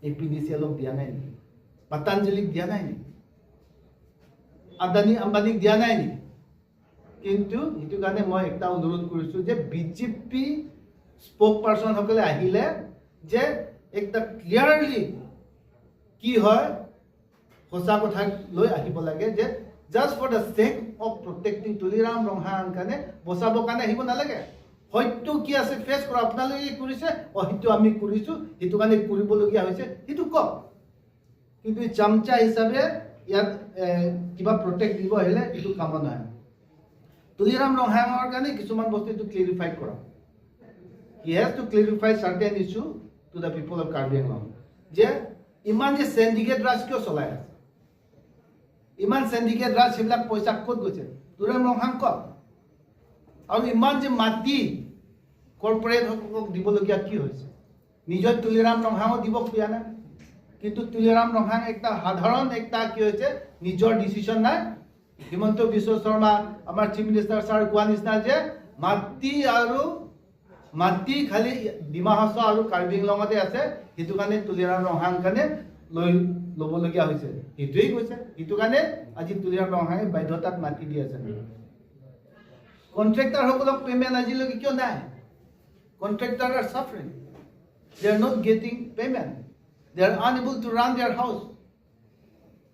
APDCL দিয়া নাই নেকি পতঞ্জলিক দিয়া নাই নেকি আদানী আম্বানীক দিয়া নাই নেকি কিন্তু এটো কাৰণে মই একটা অনুৰোধ কৰিছো যে বিজেপি স্পোক পারসন সকলে আহিলে যে একটা ক্লিয়ারলি কি হয় হোসা কথা লৈ আহিব লাগে যে just for the sake of protecting Tuliram Ronghang কানে বসাবো কানে আহিব নালাগে হয়তো কি আছে ফেস কৰা আপোনালোকে কৰিছে হয়তো আমি কৰিছো এটো কানে কৰিবলগীয়া হৈছে এটো ক কিন্তু চামচা হিচাপে ইয়াত কিবা প্ৰটেক্ট দিব আহিলে এটো কাম নহয় তুলিৰাম ৰংহাঙৰ কানে কিছুমান বস্তু এটো ক্লিয়াৰিফাই কৰা he has to clarify certain issue to the people of Karbi Anglong je iman je syndicate raj kyo cholai ase iman syndicate raj hiblak poisa kot goche tuliram ronghang ko aru iman je mati corporate hokok dibologia ki hoise nijor tuliram ronghang dibo khia na kintu tuliram ronghang ekta sadharon ekta ki hoise nijor decision nai Himanto Biswa Sharma amar chief minister sir Guanis na je মাটি খালি ডিমা হাসা আৰু কাৰ্বি আংলঙতে আছে হেতু কাৰণে তুলিৰাম ৰংহাং কাৰণে লৈ লবলগীয়া হৈছে হেতুই কৈছে হেতু কাৰণে আজি তুলিৰাম ৰংহাঙে বাধ্যতাত মাটি দি আছে কন্ট্ৰাক্টৰ সকলক পেমেন্ট আজিলৈকে কিয় নাই contractor R সাফাৰিং they are not getting payment they are unable to run their house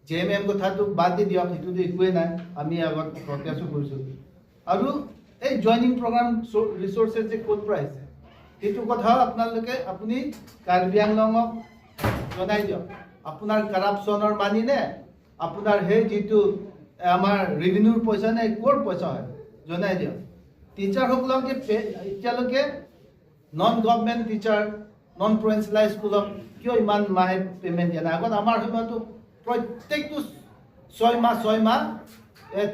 JMM কথাটো বাদ দি দিয়ক হেতু একোৱে নাই আমি আগত প্ৰত্যাশ কৰিছো আৰু এই জয়নিং প্ৰোগ্ৰাম ৰিসোৰ্সেস যে কোড প্ৰাইস এটো কথা আপনালকে আপনি কাৰ্বি আংলঙক জনাই দিয়ক আপোনাৰ কাৰাপশনৰ মানি নে আপোনাৰ হে যেটো আমাৰ ৰেভিনিউৰ পইচা নে কোৰ পইচা হয় জনাই দিয়ক টিচাৰ সকলক যে এতিয়ালৈকে non government teacher non provincial স্কুলক কিয় ইমান মাহে পেমেন্ট দিয়া নাই আগত আমাৰ সময়তো প্ৰত্যেকটো 6 মাহ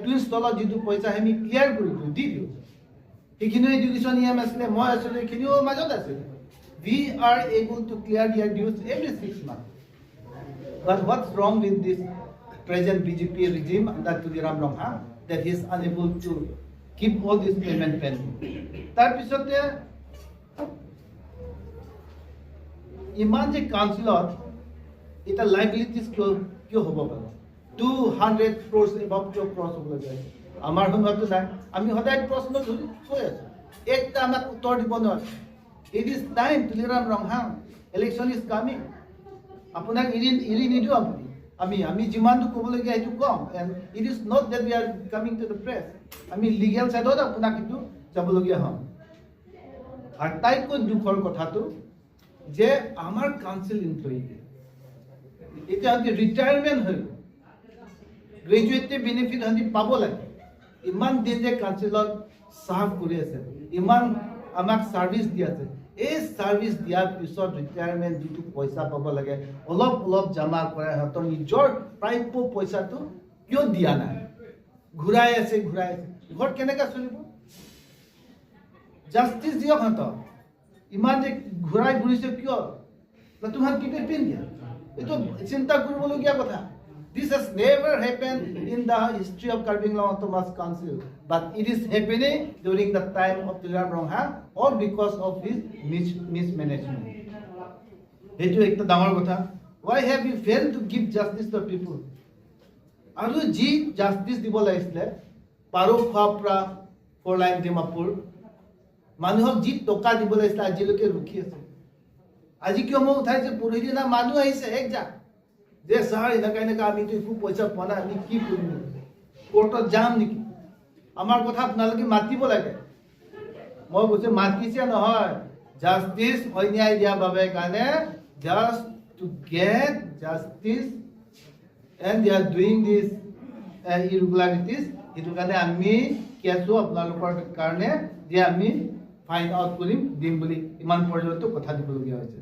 টুইন্স তলত যেটো পইচা আমি ক্লিয়াৰ কৰি দি দিও এখিনি এডুকেশন ইয়াম আসলে মই আসলে এখিনিও মাজত আছে we are able to clear their dues every 6 months but what's wrong with this present BJP regime under Tuliram Ronghang that he is unable to keep all this payment pending tar pisote iman je councilor eta liabilities kyo hobo pare 200 crores above to cross hobo jay আমার সময়তো নাই আমি সদায় প্রশ্ন ধৰি কৈ আছো একটা আমাক উত্তৰ দিব নোৱাৰে it is time Tuliram Ronghang election is coming আপোনাক ইৰি নিদিও আমি যিমানটো ক'বলগীয়া সেইটো কম and it is not that we are coming to the press আমি লিগেল সাইডত আপোনাক কিন্তু যাবলগীয়া হ'ম আটাইতকৈ দুখৰ কথাটো যে আমাৰ কাউন্সিল এমপ্লয়ী এতিয়া ৰিটায়াৰমেণ্ট হৈ গ্ৰেজুৱেট বেনিফিট হাঁতি পাব লাগে ইমান দিন যে কাউন্সিলত সাৰ্ভ কৰি আছে ইমান আমাক সাৰ্ভিস দি আছে এই সাৰ্ভিস দিয়াৰ পিছত ৰিটায়াৰমেন্ট যেটো পইচা পাব লাগে অলপ জমা কৰে হতৰ নিজৰ প্ৰাপ্য পইচাটো কিয় দিয়া নাই ঘুৰাই আছে ঘৰ কেনেকা চলিব জাস্টিস দিয়ক হত ইমান যে ঘুৰাই ঘুৰিছে কিয় না তোমাৰ কিতে পিন দিয়া এটো চিন্তা কৰিবলগীয়া কথা This has never happened in the history of Karbi Anglong Autonomous Council, but it is happening during the time of Tuliram Ronghang or because of his mismanagement. Hetu ekta dangor kotha. Why have you failed to give justice to people? Aru ji justice dibo lagisle paro khapra for line Dimapur manuhok ji toka dibo lagisle ajiloke rukhi ase. Aji kyo mo uthaise purhidina manu ahise ekja যে sir এনেকা আমি তো একো পয়সা পোৱা নাই আমি কি কৰিম কোৰ্টত যাম নেকি আমাৰ কথা আপোনালোকে মাতিব লাগে মই কৈছো মাতিছে নহয় জাস্টিস অন্যায় দিয়া বাবে কাৰণে just to get justice and they are doing this irregularities এটো কাৰণে আমি কেছো আপোনালোকৰ কাৰণে যে আমি ফাইন্ড আউট কৰিম দিম বুলি ইমান পৰ্যন্ত কথা দিবলগীয়া হৈছে